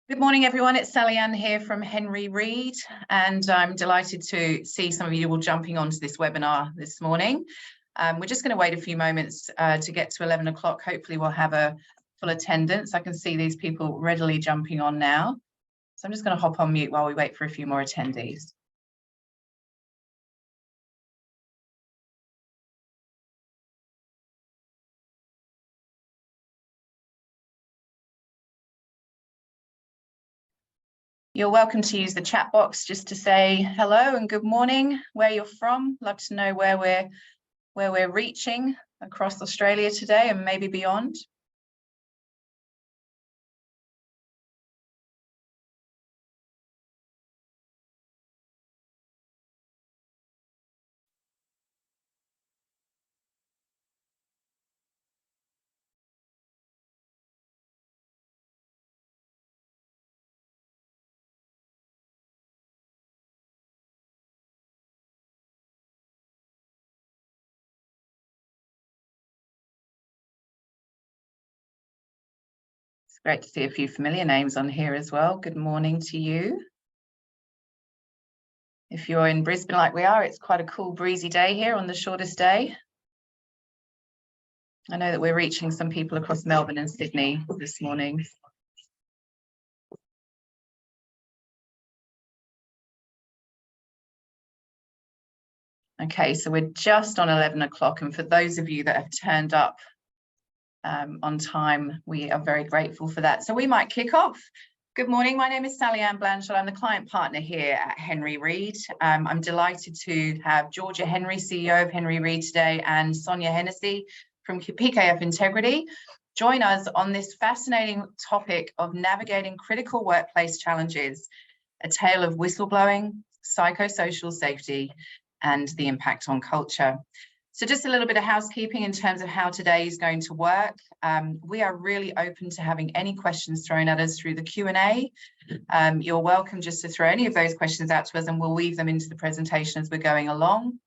Good morning, everyone. It's Sally-Ann here from Henry Reid, and I'm delighted to see some of you all jumping onto this webinar this morning. We're just going to wait a few moments to get to 11 o'clock. Hopefully we'll have a full attendance. I can see these people readily jumping on now. So I'm just going to hop on mute while we wait for a few more attendees. You're welcome to use the chat box just to say hello and good morning, where you're from. Love to know where we're reaching across Australia today and maybe beyond. It's great to see a few familiar names on here as well. Good morning to you. If you're in Brisbane like we are, it's quite a cool breezy day here on the shortest day. I know that we're reaching some people across Melbourne and Sydney this morning. Okay, so we're just on 11 o'clock, and for those of you that have turned up on time, we are very grateful for that. So we might kick off. Good morning, my name is Sally-Ann Blanchard. I'm the client partner here at Henry Reid. I'm delighted to have Georgia Henry, CEO of Henry Reid today, and Sonia Hennessy from PKF Integrity join us on this fascinating topic of navigating critical workplace challenges, a tale of whistleblowing, psychosocial safety, and the impact on culture. So just a little bit of housekeeping in terms of how today is going to work. We are really open to having any questions thrown at us through the Q&A. You're welcome just to throw any of those questions out to us and we'll weave them into the presentation as we're going along.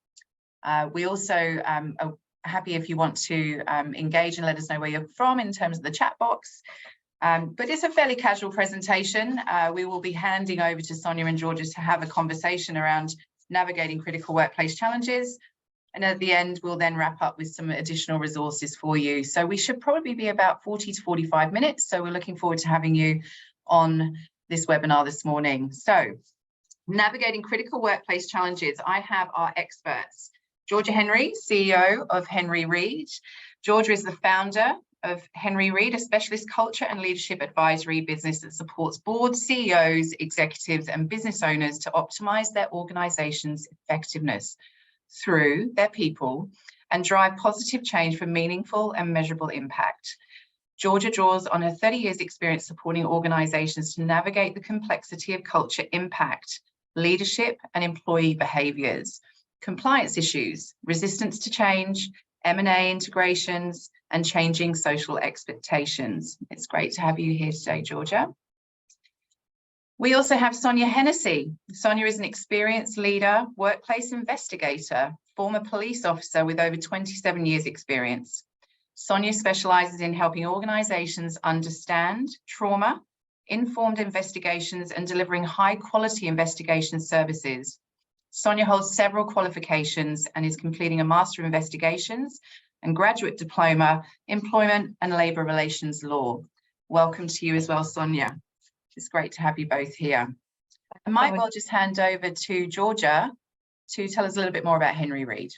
We also are happy if you want to engage and let us know where you're from in terms of the chat box. But it's a fairly casual presentation. We will be handing over to Sonia and Georgia to have a conversation around navigating critical workplace challenges. And at the end, we'll then wrap up with some additional resources for you. So we should probably be about 40 to 45 minutes. So we're looking forward to having you on this webinar this morning. So navigating critical workplace challenges, I have our experts. Georgia Henry, CEO of Henry Reid. Georgia is the founder of Henry Reid, a specialist culture and leadership advisory business that supports boards, CEOs, executives, and business owners to optimize their organization's effectiveness through their people and drive positive change for meaningful and measurable impact. Georgia draws on her 30 years experience supporting organizations to navigate the complexity of culture impact, leadership and employee behaviors, compliance issues, resistance to change, M&A integrations, and changing social expectations. It's great to have you here today, Georgia. We also have Sonia Hennessy. Sonia is an experienced leader, workplace investigator, former police officer with over 27 years experience. Sonia specializes in helping organizations understand trauma, informed investigations, and delivering high quality investigation services. Sonia holds several qualifications and is completing a Master of Investigations and graduate diploma, Employment and Labour Relations Law. Welcome to you as well, Sonia. It's great to have you both here. I might well just hand over to Georgia to tell us a little bit more about Henry Reid.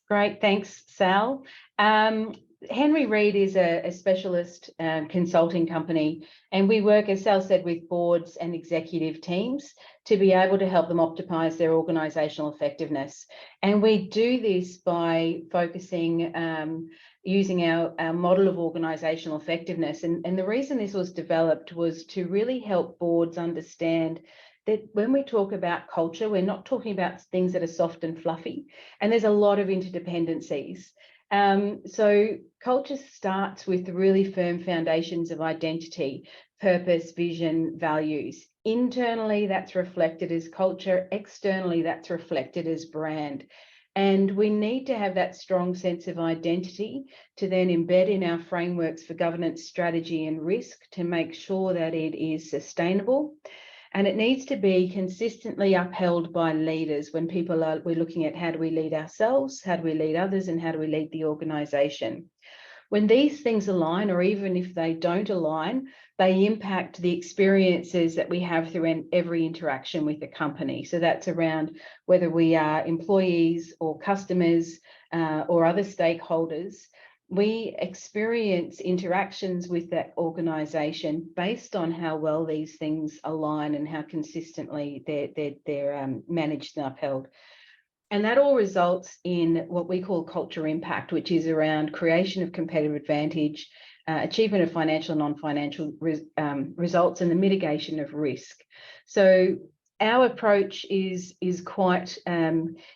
Great, thanks, Sal. Henry Reid is a specialist consulting company, and we work, as Sal said, with boards and executive teams to be able to help them optimize their organizational effectiveness. And we do this by focusing using our model of organizational effectiveness. And the reason this was developed was to really help boards understand that when we talk about culture, we're not talking about things that are soft and fluffy, and there's a lot of interdependencies. So culture starts with really firm foundations of identity, purpose, vision, values. Internally, that's reflected as culture. Externally, that's reflected as brand. And we need to have that strong sense of identity to then embed in our frameworks for governance, strategy and risk to make sure that it is sustainable. And it needs to be consistently upheld by leaders when we're looking at how do we lead ourselves, how do we lead others, and how do we lead the organisation. When these things align, or even if they don't align, they impact the experiences that we have through every interaction with the company. So that's around whether we are employees or customers or other stakeholders. We experience interactions with that organisation based on how well these things align and how consistently they're managed and upheld. And that all results in what we call culture impact, which is around creation of competitive advantage, achievement of financial and non-financial results, and the mitigation of risk. So our approach is quite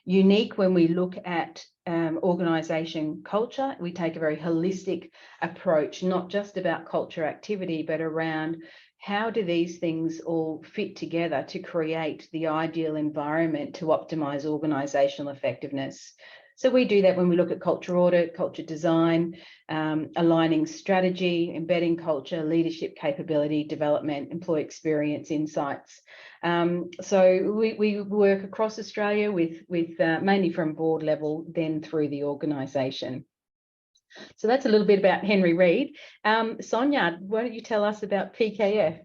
unique when we look at organisation culture. We take a very holistic approach, not just about culture activity, but around how do these things all fit together to create the ideal environment to optimise organisational effectiveness. So we do that when we look at culture audit, culture design, aligning strategy, embedding culture, leadership capability, development, employee experience, insights. So we work across Australia with mainly from board level, then through the organisation. So that's a little bit about Henry Reid. Sonia, why don't you tell us about PKF?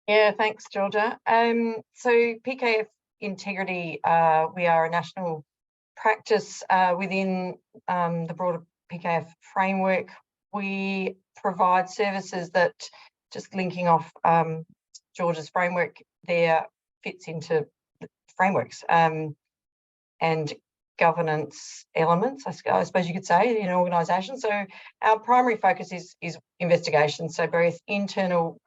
Yeah, thanks, Georgia. So PKF Integrity, we are a national practice within the broader PKF framework. We provide services that, just linking off Georgia's framework there, fits into the frameworks and governance elements, I suppose you could say, in an organisation. So our primary focus is investigations, so both internal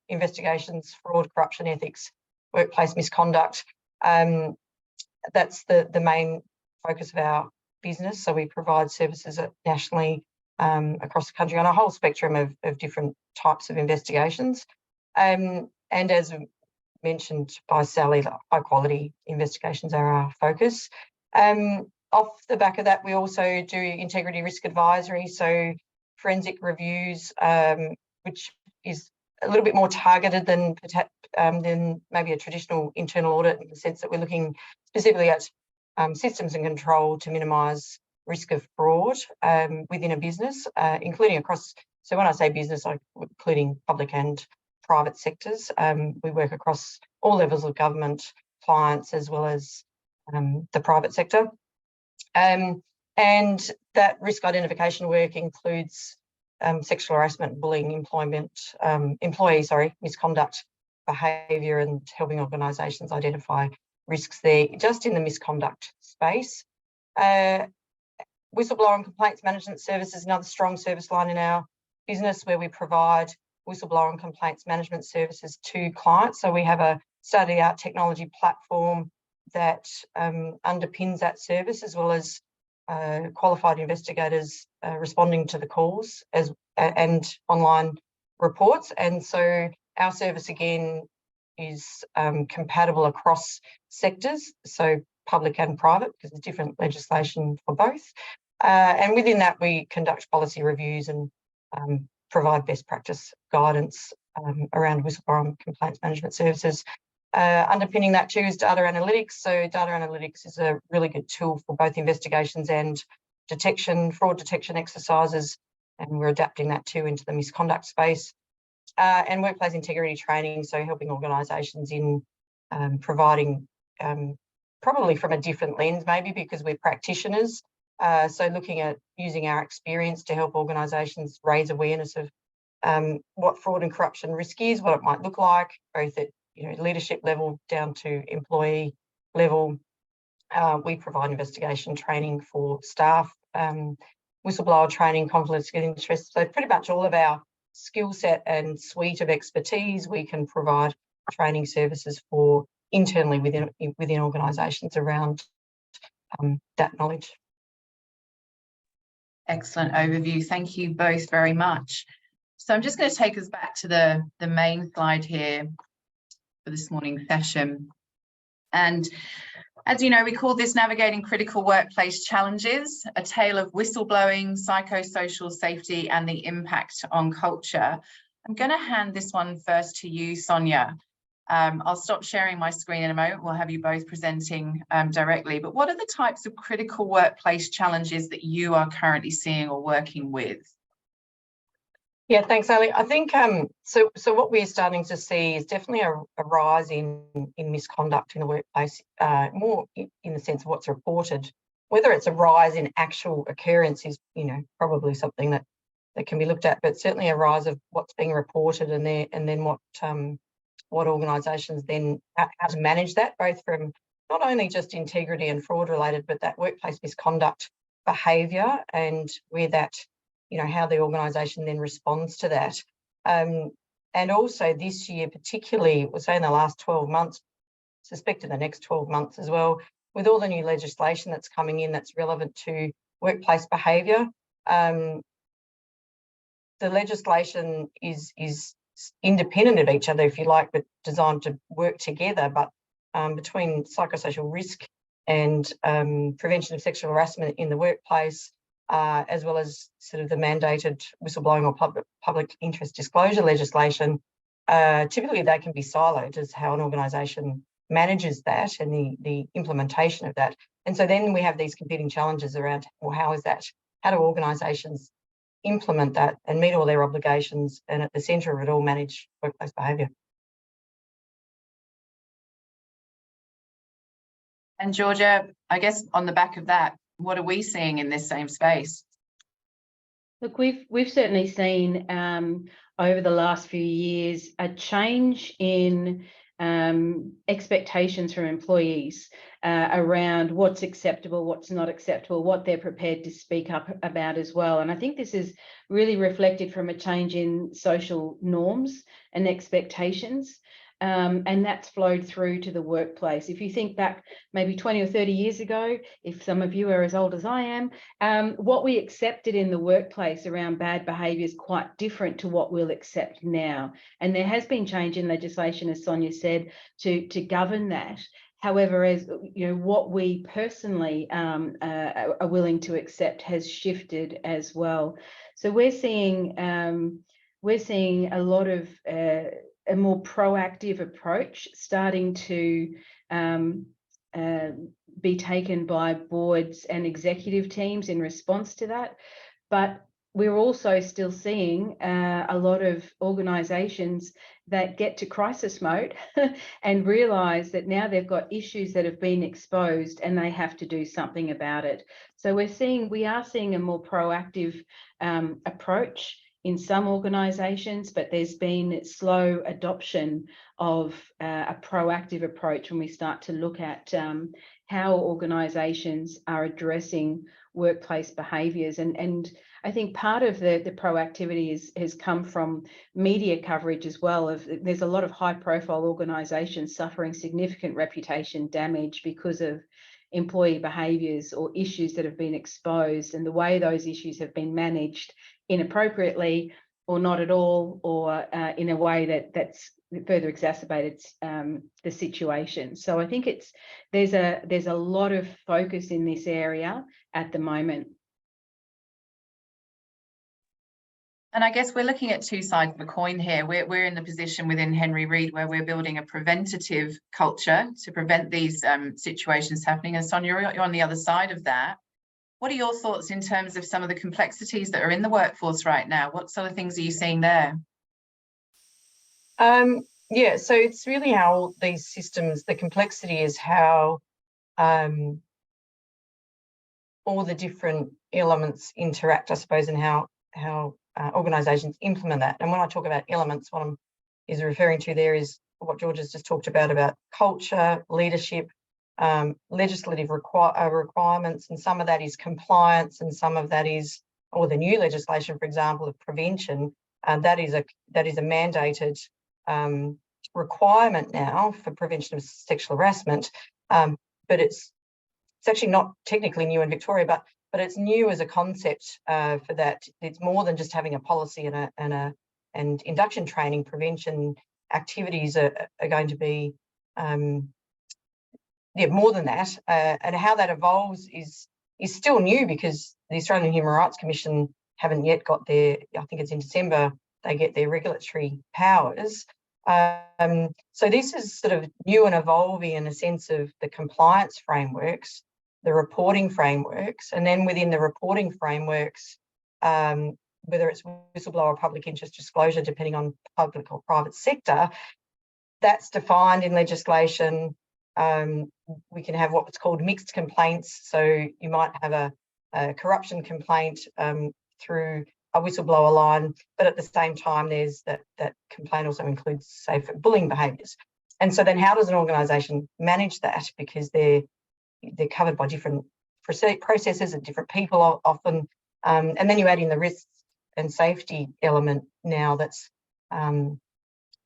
investigations, fraud, corruption, ethics, workplace misconduct. That's the main focus of our business. So we provide services nationally across the country on a whole spectrum of different types of investigations. And as mentioned by Sally, high quality investigations are our focus. Off the back of that, we also do integrity risk advisory, so forensic reviews, which is a little bit more targeted than maybe a traditional internal audit, in the sense that we're looking specifically at systems and control to minimise risk of fraud within a business, including across, so when I say business, I'm including public and private sectors. We work across all levels of government, clients, as well as the private sector. And that risk identification work includes sexual harassment, bullying, employee misconduct behaviour, and helping organisations identify risks there, just in the misconduct space. Whistleblower and complaints management service is another strong service line in our business, where we provide whistleblower and complaints management services to clients. So we have a state-of-the-art technology platform that underpins that service, as well as qualified investigators responding to the calls and online reports. And so our service, again, is compatible across sectors, so public and private, because there's different legislation for both. And within that, we conduct policy reviews and provide best practice guidance around whistleblower and complaints management services. Underpinning that too is data analytics. So data analytics is a really good tool for both investigations and detection, fraud detection exercises, and we're adapting that too into the misconduct space. And workplace integrity training, so helping organisations in providing, probably from a different lens maybe, because we're practitioners. So looking at using our experience to help organisations raise awareness of what fraud and corruption risk is, what it might look like, both at leadership level down to employee level. We provide investigation training for staff, whistleblower training, conflicts of interest. So pretty much all of our skill set and suite of expertise, we can provide training services for internally within organisations around that knowledge. Excellent overview. Thank you both very much. So I'm just going to take us back to the main slide here for this morning's session. And As you know, we call this Navigating Critical Workplace Challenges, a tale of whistleblowing, psychosocial safety, and the impact on culture. I'm going to hand this one first to you, Sonia. I'll stop sharing my screen in a moment. We'll have you both presenting directly. But what are the types of critical workplace challenges that you are currently seeing or working with? Yeah, thanks, Ali. I think so what we're starting to see is definitely a rise in misconduct in the workplace, more in the sense of what's reported. Whether it's a rise in actual occurrence is, probably something that can be looked at, but certainly a rise of what's being reported and then what organisations then how to manage that, both from not only just integrity and fraud related, but that workplace misconduct behaviour and where that, how the organisation then responds to that. And also this year, particularly, we'll say in the last 12 months, suspect in the next 12 months as well, with all the new legislation that's coming in that's relevant to workplace behaviour. The legislation is independent of each other, if you like, but designed to work together. But between psychosocial risk and prevention of sexual harassment in the workplace, as well as sort of the mandated whistleblowing or public interest disclosure legislation, typically they can be siloed as how an organisation manages that and the implementation of that. And so then we have these competing challenges around, well, how do organisations implement that and meet all their obligations, and at the centre of it all, manage workplace behaviour. And Georgia, I guess on the back of that, what are we seeing in this same space? Look, we've certainly seen over the last few years a change in expectations from employees around what's acceptable, what's not acceptable, what they're prepared to speak up about as well. And I think this is really reflected from a change in social norms and expectations. And that's flowed through to the workplace. If you think back maybe 20 or 30 years ago, if some of you are as old as I am, what we accepted in the workplace around bad behaviour is quite different to what we'll accept now. And there has been change in legislation, as Sonia said, to govern that. However, as what we personally are willing to accept has shifted as well. So we're seeing a lot of a more proactive approach starting to be taken by boards and executive teams in response to that. But we're also still seeing a lot of organisations that get to crisis mode and realise that now they've got issues that have been exposed and they have to do something about it. So we are seeing a more proactive approach in some organisations, but there's been slow adoption of a proactive approach when we start to look at how organisations are addressing workplace behaviours. And I think part of the proactivity has come from media coverage as well. There's a lot of high-profile organisations suffering significant reputation damage because of employee behaviours or issues that have been exposed, and the way those issues have been managed inappropriately or not at all, or in a way that's further exacerbated the situation. So I think there's a lot of focus in this area at the moment. And I guess we're looking at two sides of the coin here. We're in the position within Henry Reid where we're building a preventative culture to prevent these situations happening. And Sonia, you're on the other side of that. What are your thoughts in terms of some of the complexities that are in the workforce right now? What sort of things are you seeing there? Yeah, so it's really how these systems, the complexity is how all the different elements interact, I suppose, and how organisations implement that. And when I talk about elements, what I'm referring to there is what George has just talked about culture, leadership, legislative requirements, and some of that is compliance, and some of that is, or the new legislation, for example, of prevention, that is a mandated requirement now for prevention of sexual harassment. But it's actually not technically new in Victoria, but it's new as a concept for that. It's more than just having a policy and induction training. Prevention activities are going to be more than that. And how that evolves is still new, because the Australian Human Rights Commission haven't yet got their, I think it's in December, they get their regulatory powers. So this is sort of new and evolving in a sense of the compliance frameworks, the reporting frameworks, and then within the reporting frameworks, whether it's whistleblower or public interest disclosure, depending on public or private sector, that's defined in legislation. We can have what's called mixed complaints. So you might have a corruption complaint through a whistleblower line, but at the same time, there's that complaint also includes, say, for bullying behaviours. And so then how does an organisation manage that? Because they're covered by different processes and different people often. And then you add in the risks and safety element now that's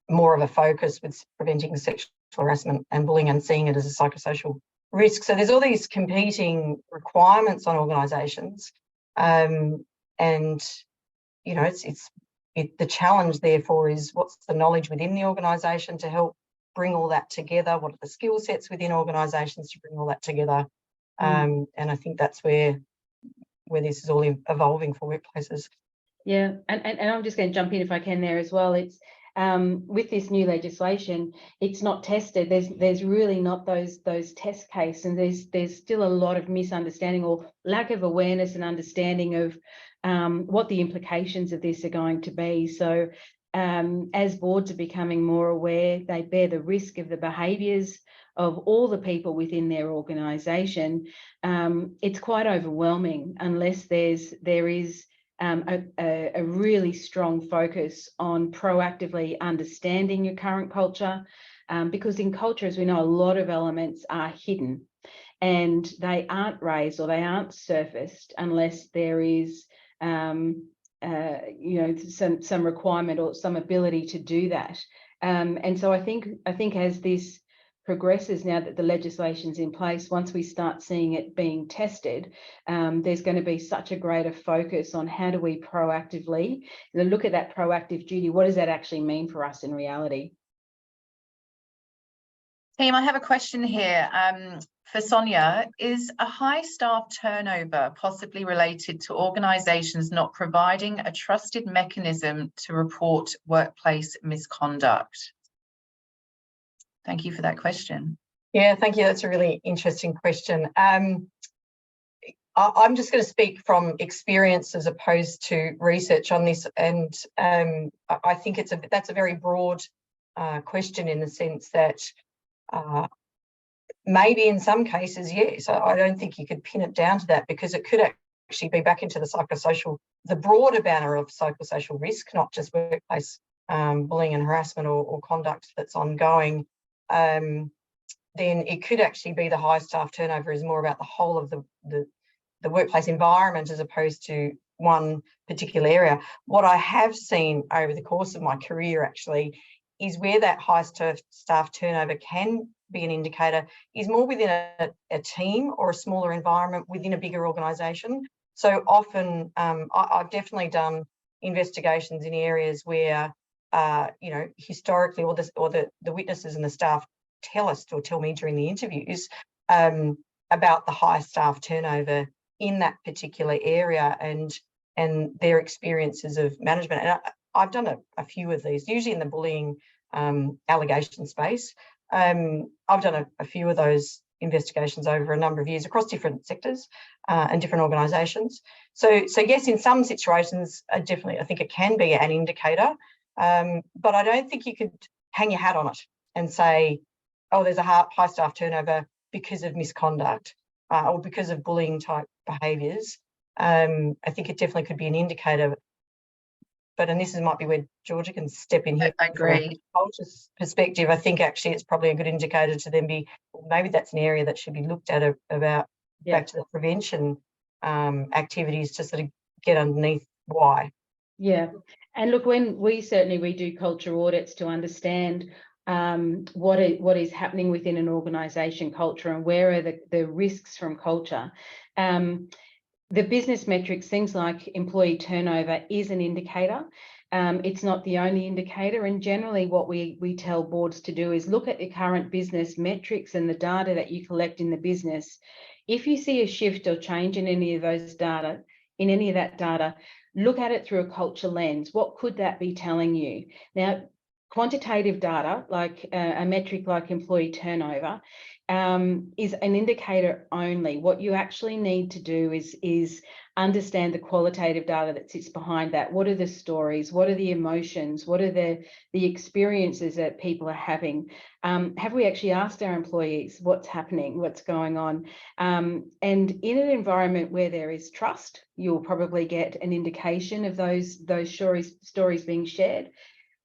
more of a focus with preventing sexual harassment and bullying and seeing it as a psychosocial risk. So there's all these competing requirements on organisations, and you know, the challenge therefore is what's the knowledge within the organisation to help bring all that together? What are the skill sets within organisations to bring all that together? And I think that's where this is all evolving for workplaces. Yeah, and I'm just going to jump in if I can there as well. It's with this new legislation, it's not tested. There's really not those test cases, and there's still a lot of misunderstanding or lack of awareness and understanding of what the implications of this are going to be. So as boards are becoming more aware, they bear the risk of the behaviours of all the people within their organisation. It's quite overwhelming unless there is a really strong focus on proactively understanding your current culture, because in culture, as we know, a lot of elements are hidden and they aren't raised or they aren't surfaced unless there is you know, some requirement or some ability to do that. And so I think as this progresses, now that the legislation's in place, once we start seeing it being tested, there's going to be such a greater focus on how do we proactively look at that proactive duty. What does that actually mean for us in reality? Team, I have a question here for Sonia. Is a high staff turnover possibly related to organisations not providing a trusted mechanism to report workplace misconduct? Thank you for that question. Yeah, thank you. That's a really interesting question. I'm just going to speak from experience as opposed to research on this, and I think that's a very broad question in the sense that maybe in some cases, yes. I don't think you could pin it down to that, because it could actually be back into the psychosocial, the broader banner of psychosocial risk, not just workplace bullying and harassment or conduct that's ongoing. Then it could actually be the high staff turnover is more about the whole of the workplace environment as opposed to one particular area. What I have seen over the course of my career actually is where that high staff turnover can be an indicator is more within a team or a smaller environment within a bigger organisation. So often I've definitely done investigations in areas where you know, historically, or the witnesses and the staff tell us or tell me during the interviews about the high staff turnover in that particular area and their experiences of management. And I've done a few of these, usually in the bullying allegation space. I've done a few of those investigations over a number of years across different sectors and different organisations. So yes, in some situations, definitely, I think it can be an indicator. But I don't think you could hang your hat on it and say, oh, there's a high staff turnover because of misconduct or because of bullying type behaviours. I think it definitely could be an indicator. But, and this might be where Georgia can step in here. I agree. From a culture perspective, I think actually it's probably a good indicator to then be, maybe that's an area that should be looked at about back to the prevention activities to sort of get underneath why. Yeah, and look, when we do culture audits to understand what is happening within an organisation culture and where are the risks from culture. The business metrics, things like employee turnover, is an indicator. It's not the only indicator, and generally what we tell boards to do is look at the current business metrics and the data that you collect in the business. If you see a shift or change in any of those data, look at it through a culture lens. What could that be telling you? Now, quantitative data, like a metric like employee turnover, is an indicator only. What you actually need to do is understand the qualitative data that sits behind that. What are the stories? What are the emotions? What are the experiences that people are having? Have we actually asked our employees what's happening, what's going on? And in an environment where there is trust, you'll probably get an indication of those stories being shared.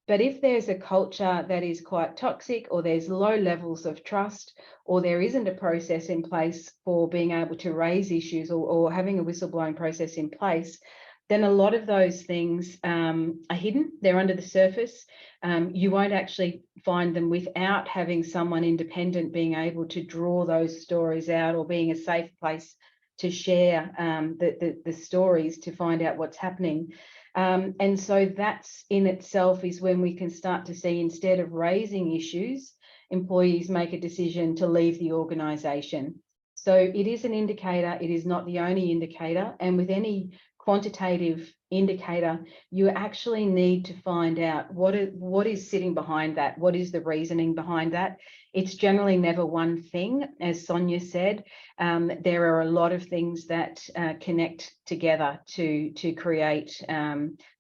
But if there's a culture that is quite toxic, or there's low levels of trust, or there isn't a process in place for being able to raise issues, or having a whistleblowing process in place, then a lot of those things are hidden. They're under the surface. You won't actually find them without having someone independent being able to draw those stories out, or being a safe place to share the stories to find out what's happening. And so that's in itself is when we can start to see, instead of raising issues, employees make a decision to leave the organisation. So it is an indicator. It is not the only indicator. And with any quantitative indicator, you actually need to find out what is sitting behind that. What is the reasoning behind that? It's generally never one thing, as Sonia said. There are a lot of things that connect together to create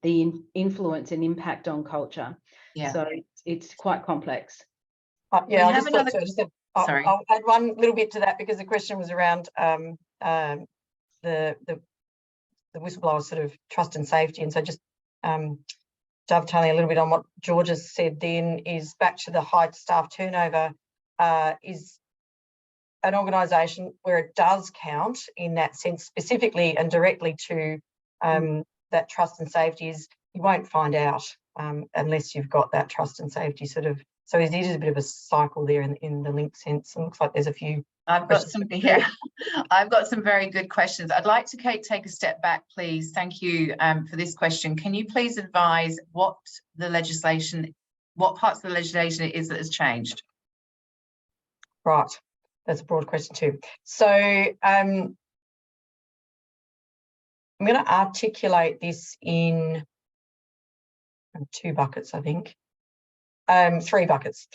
the influence and impact on culture. Yeah. So it's quite complex. Yeah, I'll add one little bit to that, because the question was around the whistleblower sort of trust and safety. And so just dovetailing a little bit on what George has said then, is back to the high staff turnover, is an organisation where it does count in that sense, specifically and directly to that trust and safety, is you won't find out unless you've got that trust and safety sort of. So it is a bit of a cycle there in the link sense. It looks like there's a few. I've got some, yeah, I've got some very good questions. I'd like to, Kate, take a step back, please. Thank you for this question. Can you please advise what parts of the legislation it is that has changed? Right, that's a broad question too. So I'm going to articulate this in two buckets, I think. Three buckets.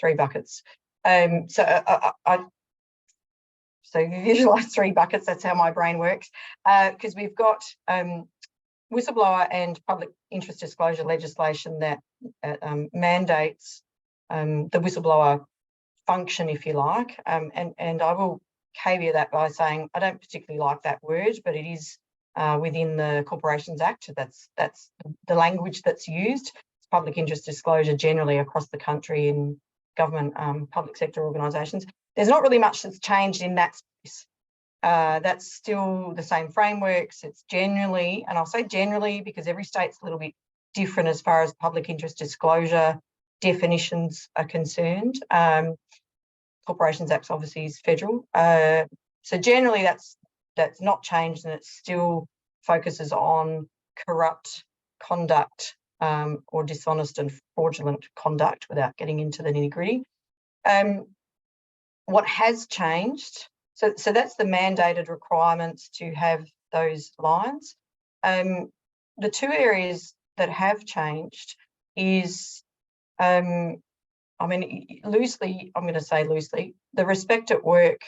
So you visualize three buckets. That's how my brain works, because we've got whistleblower and public interest disclosure legislation that mandates the whistleblower function, if you like, and I will caveat that by saying I don't particularly like that word, but it is within the Corporations Act. That's the language that's used. It's public interest disclosure generally across the country in government, public sector organisations. There's not really much that's changed in that space. That's still the same frameworks. It's generally, and I'll say generally because every state's a little bit different as far as public interest disclosure definitions are concerned. Corporations Act obviously is federal. So generally that's not changed, and it still focuses on corrupt conduct or dishonest and fraudulent conduct without getting into the nitty-gritty. What has changed, so that's the mandated requirements to have those lines. The two areas that have changed is, I mean, loosely, I'm going to say loosely, the Respect at Work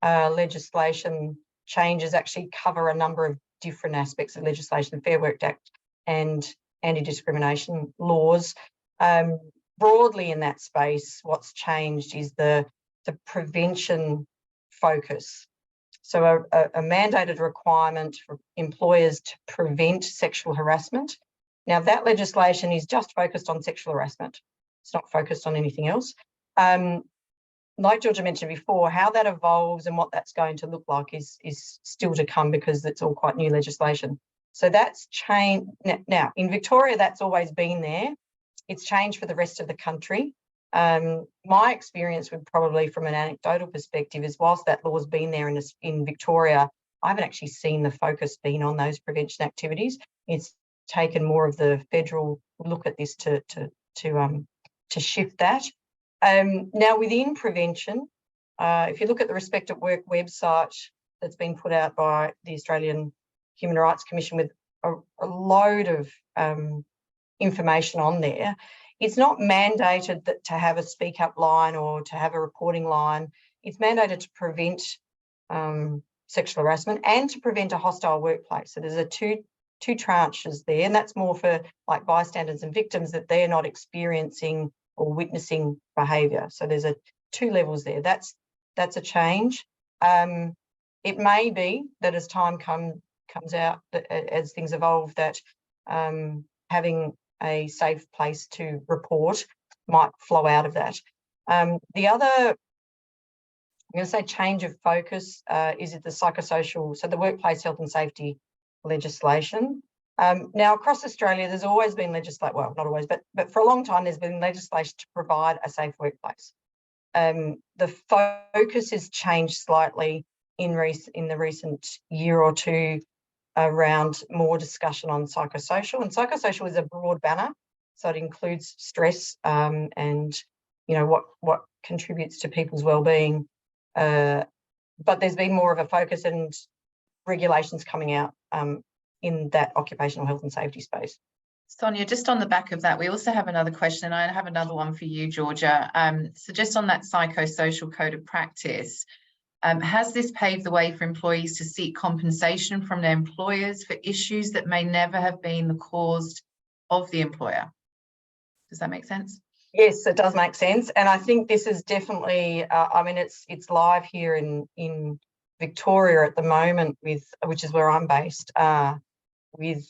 legislation changes actually cover a number of different aspects of legislation, Fair Work Act and anti-discrimination laws. Broadly in that space, what's changed is the prevention focus. So a mandated requirement for employers to prevent sexual harassment. Now that legislation is just focused on sexual harassment. It's not focused on anything else. Like Georgia mentioned before, how that evolves and what that's going to look like is still to come, because it's all quite new legislation. So that's changed. Now, in Victoria, that's always been there. It's changed for the rest of the country. My experience would probably, from an anecdotal perspective, is whilst that law's been there in Victoria, I haven't actually seen the focus being on those prevention activities. It's taken more of the federal look at this to shift that. Now, within prevention, if you look at the Respect at Work website that's been put out by the Australian Human Rights Commission with a load of information on there, it's not mandated that to have a speak up line or to have a reporting line. It's mandated to prevent sexual harassment and to prevent a hostile workplace. So there's a two tranches there, and that's more for like bystanders and victims, that they're not experiencing or witnessing behaviour. So there's two levels there. That's a change. It may be that as time comes out, as things evolve, that having a safe place to report might flow out of that. The other, I'm going to say, change of focus is the psychosocial, so the workplace health and safety legislation. Now, across Australia, there's always been legislation, well, not always, but for a long time, there's been legislation to provide a safe workplace. The focus has changed slightly in the recent year or two around more discussion on psychosocial, and psychosocial is a broad banner, so it includes stress and what contributes to people's well-being, but there's been more of a focus and regulations coming out in that occupational health and safety space. Sonia, just on the back of that, we also have another question, and I have another one for you, Georgia. So just on that psychosocial code of practice, has this paved the way for employees to seek compensation from their employers for issues that may never have been the cause of the employer? Does that make sense? Yes, it does make sense. And I think this is definitely, I mean, it's live here in Victoria at the moment, which is where I'm based, with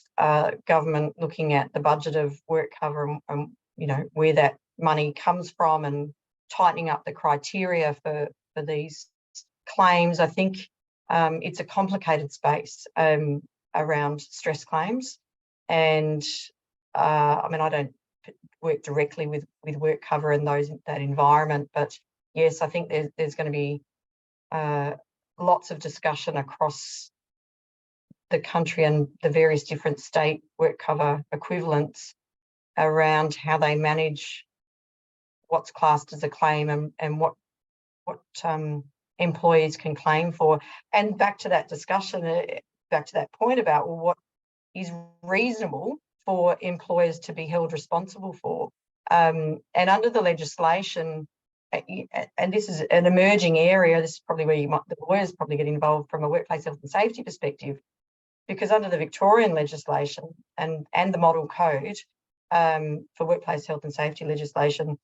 government looking at the budget of work cover and where that money comes from, and tightening up the criteria for these claims. I think it's a complicated space around stress claims, and I mean, I don't work directly with work cover and that environment, but yes, I think there's going to be lots of discussion across the country and the various different state work cover equivalents around how they manage what's classed as a claim and what employees can claim for. And back to that discussion, back to that point about, well, what is reasonable for employers to be held responsible for. And under the legislation, and this is an emerging area, this is probably where the lawyers probably get involved from a workplace health and safety perspective, because under the Victorian legislation and the model code for workplace health and safety legislation,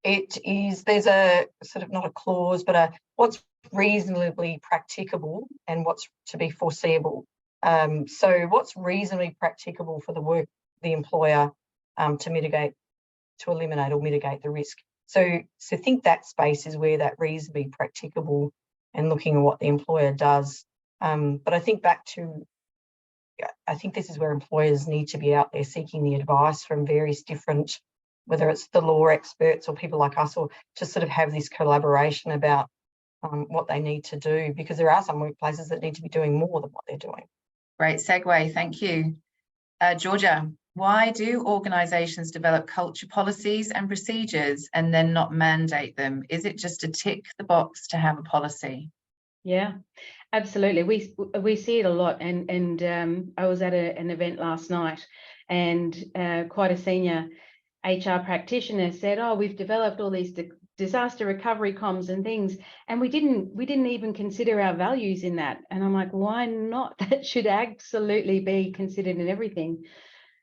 there's a sort of, not a clause, but what's reasonably practicable and what's to be foreseeable. So what's reasonably practicable for the employer to eliminate or mitigate the risk. So think that space is where that reasonably practicable and looking at what the employer does. But I think I think this is where employers need to be out there seeking the advice from various different, whether it's the law experts or people like us, or to sort of have this collaboration about what they need to do, because there are some workplaces that need to be doing more than what they're doing. Great segue, thank you. Georgia, why do organisations develop culture policies and procedures and then not mandate them? Is it just to tick the box to have a policy? Yeah, absolutely. We see it a lot, and I was at an event last night, and quite a senior HR practitioner said, "Oh, we've developed all these disaster recovery comms and things, and we didn't even consider our values in that." And I'm like, why not? That should absolutely be considered in everything.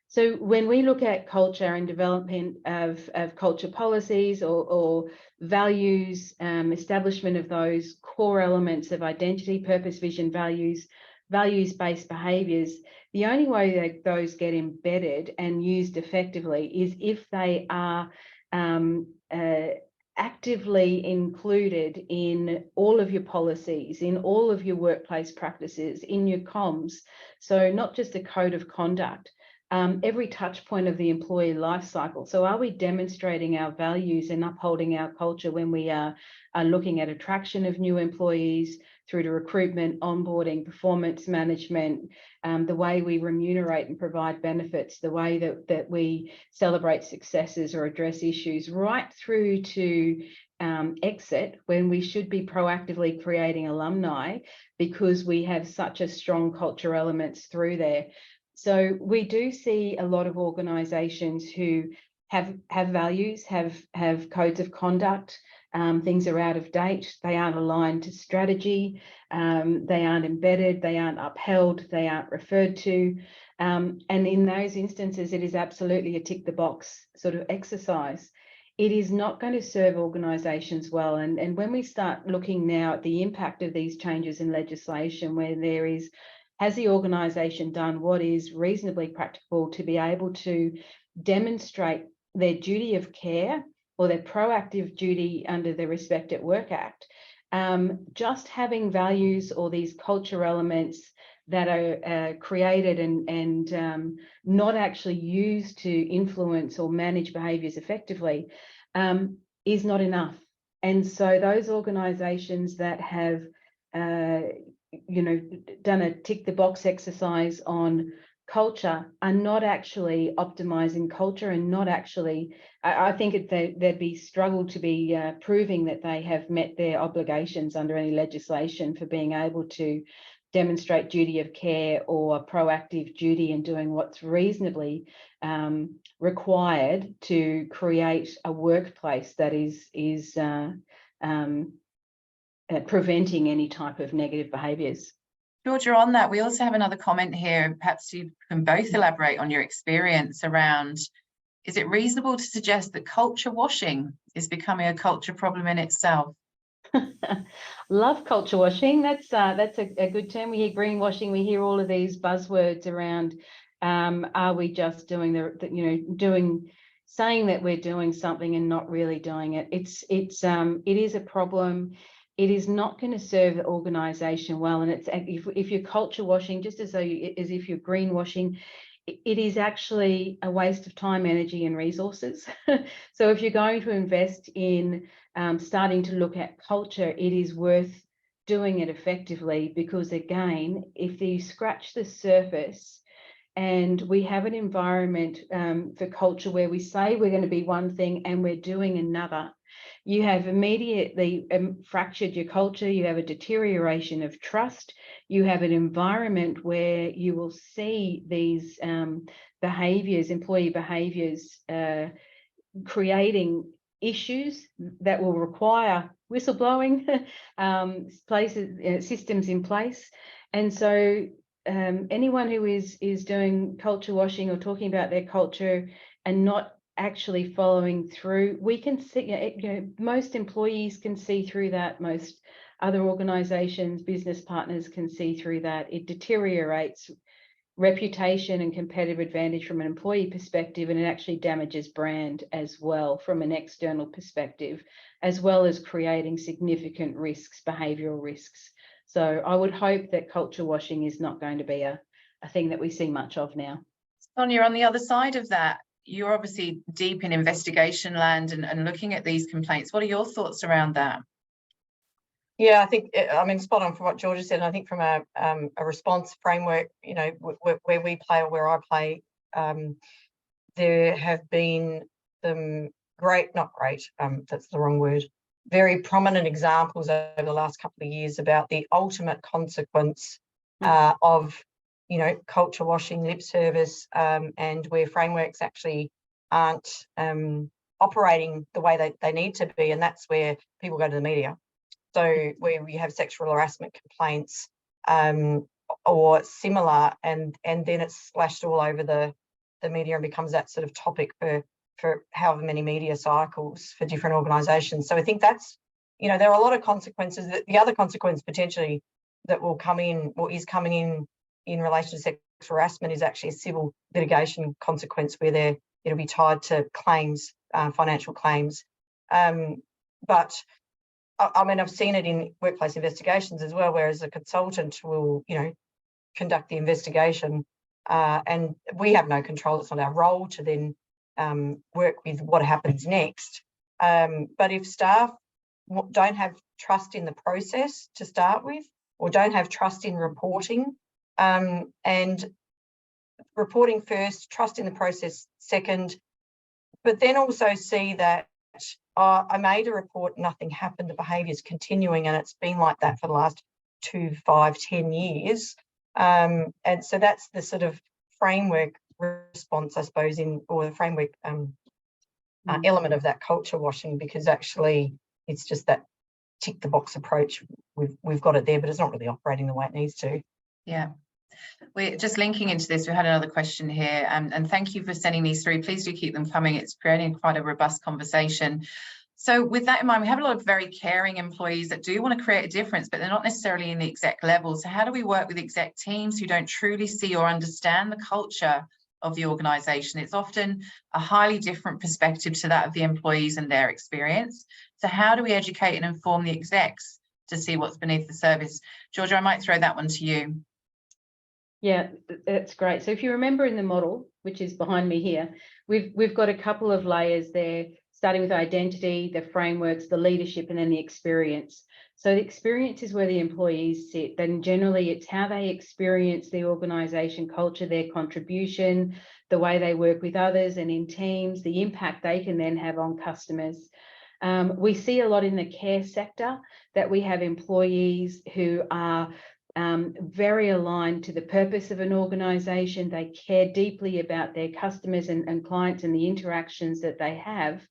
So when we look at culture and development of culture policies or values, establishment of those core elements of identity, purpose, vision, values-based behaviours, the only way that those get embedded and used effectively is if they are actively included in all of your policies, in all of your workplace practices, in your comms. So not just a code of conduct, every touch point of the employee life cycle. So are we demonstrating our values and upholding our culture when we are looking at attraction of new employees through to recruitment, onboarding, performance management, the way we remunerate and provide benefits, the way that we celebrate successes or address issues, right through to exit, when we should be proactively creating alumni because we have such a strong culture elements through there. So we do see a lot of organisations who have values, have codes of conduct. Things are out of date. They aren't aligned to strategy. They aren't embedded. They aren't upheld. They aren't referred to. And in those instances, it is absolutely a tick the box sort of exercise. It is not going to serve organisations well. And when we start looking now at the impact of these changes in legislation, where there is, has the organisation done what is reasonably practical to be able to demonstrate their duty of care or their proactive duty under the Respect at Work Act? Just having values or these culture elements that are created and not actually used to influence or manage behaviours effectively is not enough. And so those organisations that have done a tick the box exercise on culture are not actually optimizing culture and not actually, I think there'd be struggle to be proving that they have met their obligations under any legislation for being able to demonstrate duty of care or proactive duty in doing what's reasonably required to create a workplace that is preventing any type of negative behaviours. Georgia, on that, we also have another comment here. Perhaps you can both elaborate on your experience around, is it reasonable to suggest that culture washing is becoming a culture problem in itself? Love culture washing. That's a good term. We hear greenwashing. We hear all of these buzzwords around. Are we just doing saying that we're doing something and not really doing it? It is a problem. It is not going to serve the organisation well. And it's if you're culture washing, just as if you're greenwashing, it is actually a waste of time, energy, and resources. So if you're going to invest in starting to look at culture, it is worth doing it effectively, because again, if you scratch the surface and we have an environment for culture where we say we're going to be one thing and we're doing another, you have immediately fractured your culture. You have a deterioration of trust. You have an environment where you will see these behaviours, employee behaviours, creating issues that will require whistleblowing, systems in place. And so anyone who is doing culture washing or talking about their culture and not actually following through, we can see, most employees can see through that. Most other organisations, business partners can see through that. It deteriorates reputation and competitive advantage from an employee perspective, and it actually damages brand as well from an external perspective, as well as creating significant risks, behavioural risks. So I would hope that culture washing is not going to be a thing that we see much of now. Sonia, on the other side of that, you're obviously deep in investigation land and looking at these complaints. What are your thoughts around that? Yeah, I think, spot on for what Georgia said. And I think from a response framework, where we play or where I play, there have been some that's the wrong word, very prominent examples over the last couple of years about the ultimate consequence of culture washing, lip service, and where frameworks actually aren't operating the way they need to be. And that's where people go to the media. So where we have sexual harassment complaints or similar, and then it's splashed all over the media and becomes that sort of topic for however many media cycles for different organisations. So I think that's, there are a lot of consequences. The other consequence potentially that will come in or is coming in relation to sexual harassment is actually a civil litigation consequence where it'll be tied to claims, financial claims. But I've seen it in workplace investigations as well, whereas a consultant will, conduct the investigation and we have no control. It's not our role to then work with what happens next. But if staff don't have trust in the process to start with, or don't have trust in reporting, and reporting first, trust in the process second, but then also see that I made a report, nothing happened, the behaviour is continuing, and it's been like that for the last 2, 5, 10 years. And so that's the sort of framework response, I suppose, or the framework element of that culture washing, because actually it's just that tick the box approach. We've got it there, but it's not really operating the way it needs to. Yeah. We're just linking into this. We had another question here, and thank you for sending these through. Please do keep them coming. It's creating quite a robust conversation. So with that in mind, we have a lot of very caring employees that do want to create a difference, but they're not necessarily in the exec level. So how do we work with exec teams who don't truly see or understand the culture of the organisation? It's often a highly different perspective to that of the employees and their experience. So how do we educate and inform the execs to see what's beneath the surface? Georgia, I might throw that one to you. Yeah, that's great. So if you remember in the model, which is behind me here, we've got a couple of layers there, starting with identity, the frameworks, the leadership, and then the experience. So the experience is where the employees sit. Then generally it's how they experience the organisation culture, their contribution, the way they work with others and in teams, the impact they can then have on customers. We see a lot in the care sector that we have employees who are very aligned to the purpose of an organisation. They care deeply about their customers and clients and the interactions that they have,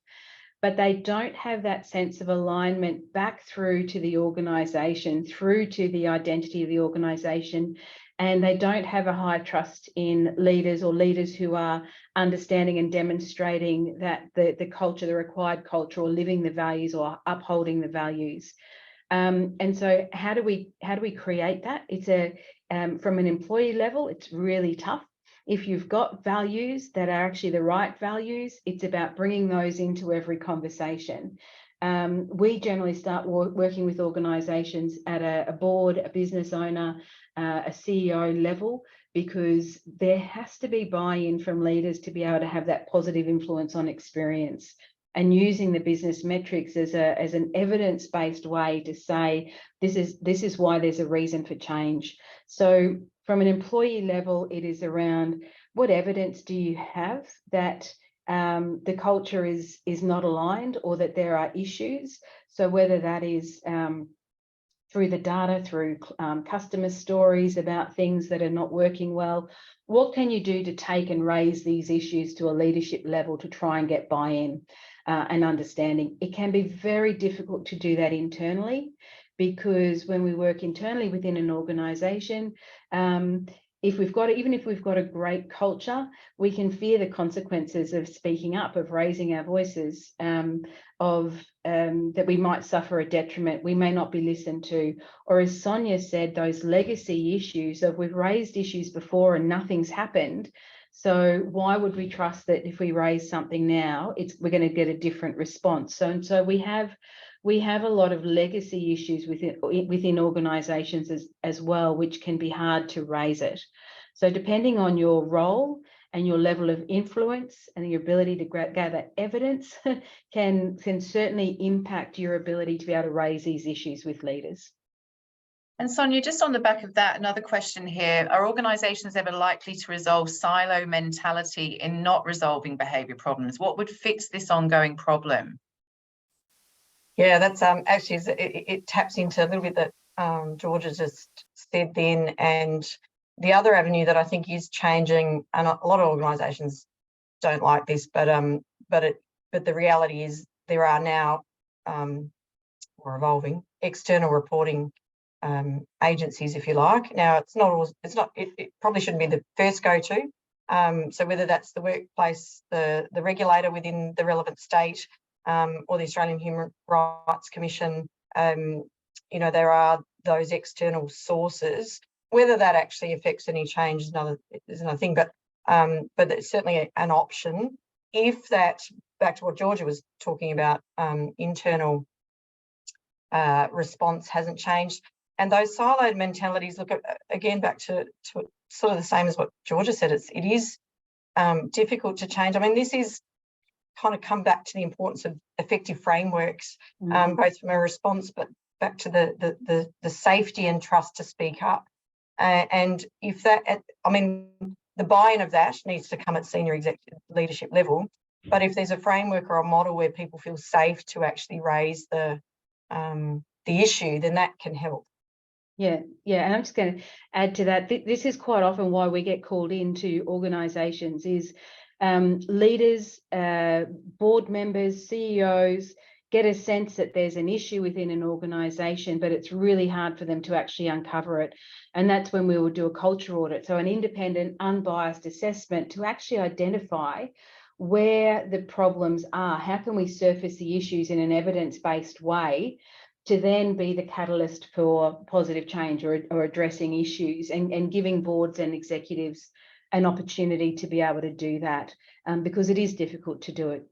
but they don't have that sense of alignment back through to the organisation, through to the identity of the organisation, and they don't have a high trust in leaders or leaders who are understanding and demonstrating that the culture, the required culture, or living the values or upholding the values. And so how do we create that? It's from an employee level, it's really tough. If you've got values that are actually the right values, it's about bringing those into every conversation. We generally start working with organisations at a board, a business owner, a CEO level, because there has to be buy-in from leaders to be able to have that positive influence on experience. And using the business metrics as an evidence-based way to say this is why there's a reason for change. So from an employee level, it is around what evidence do you have that the culture is not aligned or that there are issues. So whether that is through the data, through customer stories about things that are not working well, what can you do to take and raise these issues to a leadership level to try and get buy-in? And understanding. It can be very difficult to do that internally, because when we work internally within an organisation, even if we've got a great culture, we can fear the consequences of speaking up, of raising our voices, that we might suffer a detriment, we may not be listened to, or as Sonia said, those legacy issues of we've raised issues before and nothing's happened. So why would we trust that if we raise something now, we're going to get a different response? So we have a lot of legacy issues within organisations as well, which can be hard to raise it. So depending on your role and your level of influence and your ability to gather evidence can certainly impact your ability to be able to raise these issues with leaders. And Sonia, just on the back of that, another question here. Are organisations ever likely to resolve silo mentality in not resolving behaviour problems? What would fix this ongoing problem? Yeah, that's actually, it taps into a little bit that Georgia just said then. And the other avenue that I think is changing, and a lot of organisations don't like this, but the reality is there are now, or evolving, external reporting agencies, if you like. Now, it probably shouldn't be the first go-to. So whether that's the workplace, the regulator within the relevant state, or the Australian Human Rights Commission, there are those external sources. Whether that actually affects any change is another thing, but it's certainly an option. If that, back to what Georgia was talking about, internal response hasn't changed, And those siloed mentalities, look, again, back to sort of the same as what Georgia said, it is difficult to change. I mean, this is kind of come back to the importance of effective frameworks, both from a response, but back to the safety and trust to speak up. And if that, I mean, the buy-in of that needs to come at senior executive leadership level. But if there's a framework or a model where people feel safe to actually raise the issue, then that can help. Yeah, and I'm just going to add to that. This is quite often why we get called into organisations is leaders, board members, CEOs get a sense that there's an issue within an organisation, but it's really hard for them to actually uncover it. And that's when we will do a culture audit. So an independent, unbiased assessment to actually identify where the problems are. How can we surface the issues in an evidence-based way to then be the catalyst for positive change or addressing issues and giving boards and executives an opportunity to be able to do that, because it is difficult to do it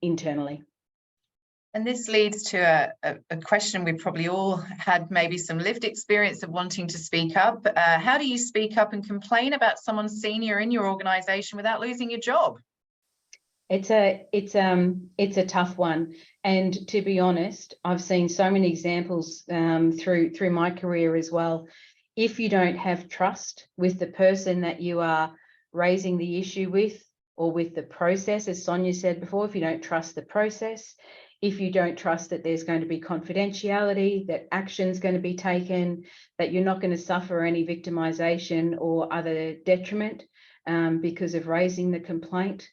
internally. And this leads to a question we've probably all had maybe some lived experience of wanting to speak up. How do you speak up and complain about someone senior in your organisation without losing your job? It's a tough one, and to be honest, I've seen so many examples through my career as well. If you don't have trust with the person that you are raising the issue with, or with the process, as Sonia said before, if you don't trust the process, if you don't trust that there's going to be confidentiality, that action's going to be taken, that you're not going to suffer any victimisation or other detriment because of raising the complaint,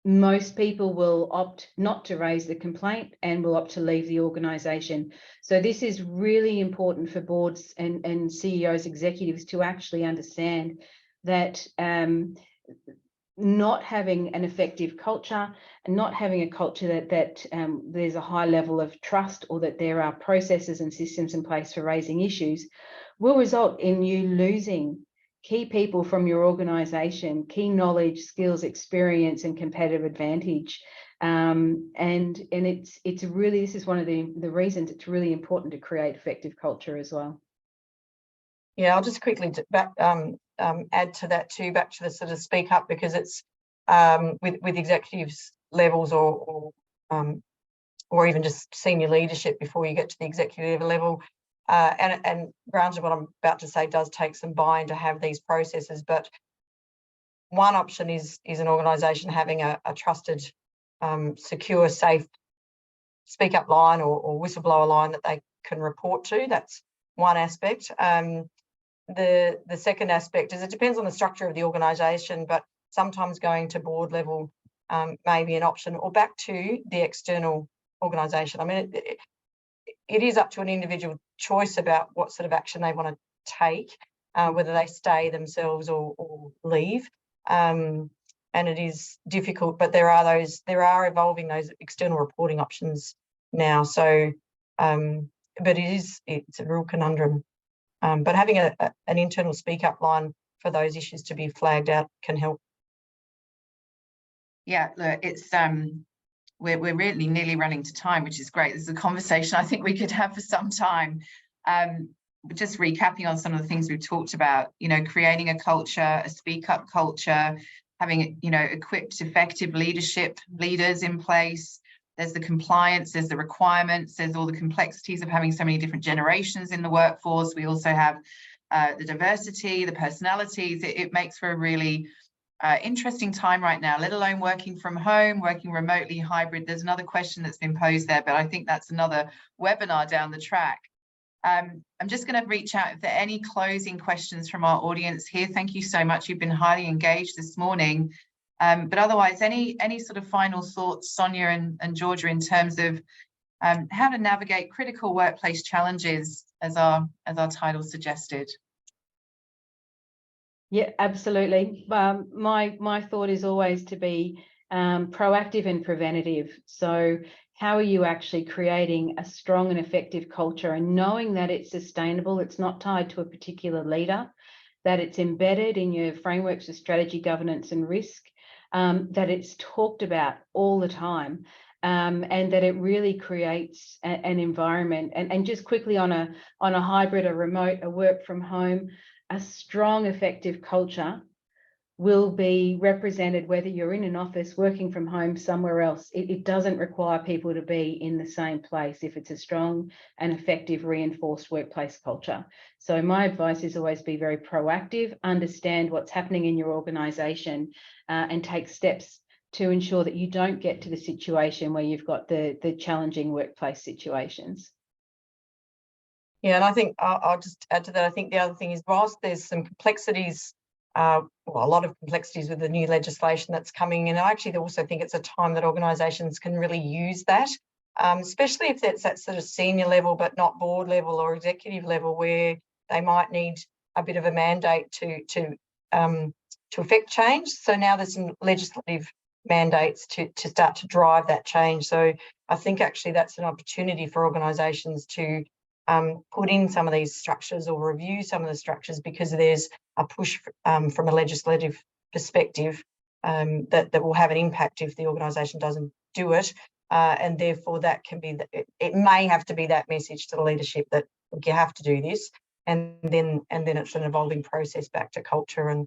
most people will opt not to raise the complaint and will opt to leave the organisation. So this is really important for boards and CEOs, executives to actually understand that not having an effective culture and not having a culture that there's a high level of trust, or that there are processes and systems in place for raising issues, will result in you losing key people from your organisation, key knowledge, skills, experience, and competitive advantage. And it's really, this is one of the reasons it's really important to create effective culture as well. Yeah, I'll just quickly add to that too, back to the sort of speak up, because it's with executives levels or even just senior leadership before you get to the executive level. And granted, what I'm about to say does take some buy-in to have these processes, but one option is an organisation having a trusted, secure, safe speak-up line or whistleblower line that they can report to. That's one aspect. The second aspect is it depends on the structure of the organisation, but sometimes going to board level may be an option, or back to the external organisation. I mean, it is up to an individual choice about what sort of action they want to take, whether they stay themselves or leave. And it is difficult, but there are evolving those external reporting options now. So, but it's a real conundrum. But having an internal speak up line for those issues to be flagged out can help. Yeah, look, it's we're really nearly running to time, which is great. This is a conversation I think we could have for some time. Just recapping on some of the things we've talked about, creating a culture, a speak up culture, having, equipped effective leaders in place. There's the compliance, there's the requirements, there's all the complexities of having so many different generations in the workforce. We also have the diversity, the personalities. It makes for a really interesting time right now, let alone working from home, working remotely, hybrid. There's another question that's been posed there, but I think that's another webinar down the track. I'm just going to reach out if there are any closing questions from our audience here. Thank you so much. You've been highly engaged this morning. But otherwise, any sort of final thoughts, Sonia and Georgia, in terms of how to navigate critical workplace challenges, as our title suggested? Yeah, absolutely. My thought is always to be proactive and preventative. So how are you actually creating a strong and effective culture, and knowing that it's sustainable, it's not tied to a particular leader, that it's embedded in your frameworks of strategy, governance and risk, that it's talked about all the time, and that it really creates an environment. And just quickly on a hybrid, a remote, a work from home, a strong, effective culture will be represented whether you're in an office, working from home, somewhere else. It doesn't require people to be in the same place if it's a strong and effective reinforced workplace culture. So my advice is always be very proactive, understand what's happening in your organisation, and take steps to ensure that you don't get to the situation where you've got the challenging workplace situations. Yeah, and I think I'll just add to that. I think the other thing is, whilst there's some complexities, well, a lot of complexities with the new legislation that's coming in, I actually also think it's a time that organisations can really use that, especially if that's that sort of senior level, but not board level or executive level, where they might need a bit of a mandate to affect change. So now there's some legislative mandates to start to drive that change. So I think actually that's an opportunity for organisations to put in some of these structures or review some of the structures, because there's a push from a legislative perspective that will have an impact if the organisation doesn't do it, and therefore that can be it may have to be that message to the leadership that, look, you have to do this, and then it's an evolving process back to culture and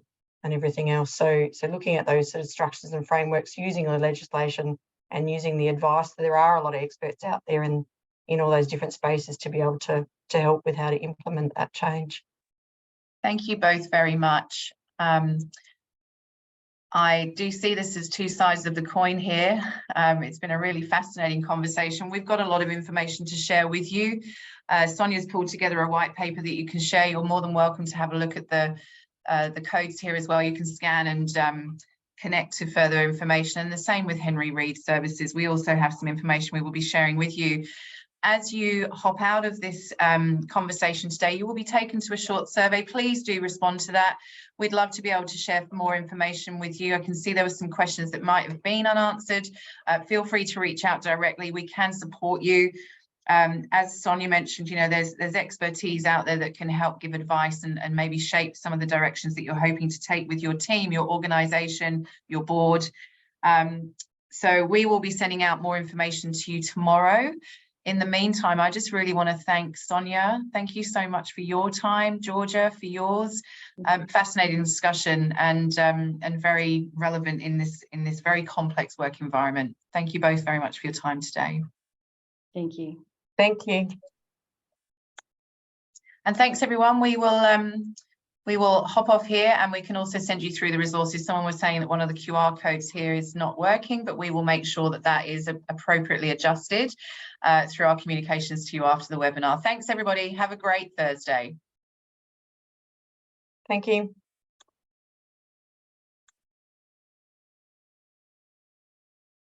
everything else. So looking at those sort of structures and frameworks, using the legislation and using the advice. There are a lot of experts out there in all those different spaces to be able to help with how to implement that change. Thank you both very much. I do see this as two sides of the coin here. It's been a really fascinating conversation. We've got a lot of information to share with you. Sonia's pulled together a white paper that you can share. You're more than welcome to have a look at the codes here as well. You can scan and connect to further information. And the same with Henry Reid Services. We also have some information we will be sharing with you. As you hop out of this conversation today, you will be taken to a short survey. Please do respond to that. We'd love to be able to share more information with you. I can see there were some questions that might have been unanswered. Feel free to reach out directly. We can support you. As Sonia mentioned, there's expertise out there that can help give advice and maybe shape some of the directions that you're hoping to take with your team, your organisation, your board. So we will be sending out more information to you tomorrow. In the meantime, I just really want to thank Sonia. Thank you so much for your time, Georgia, for yours. Fascinating discussion and very relevant in this very complex work environment. Thank you both very much for your time today. Thank you. Thank you. And thanks everyone. We will hop off here, and we can also send you through the resources. Someone was saying that one of the QR codes here is not working, but we will make sure that that is appropriately adjusted through our communications to you after the webinar. Thanks everybody. Have a great Thursday. Thank you.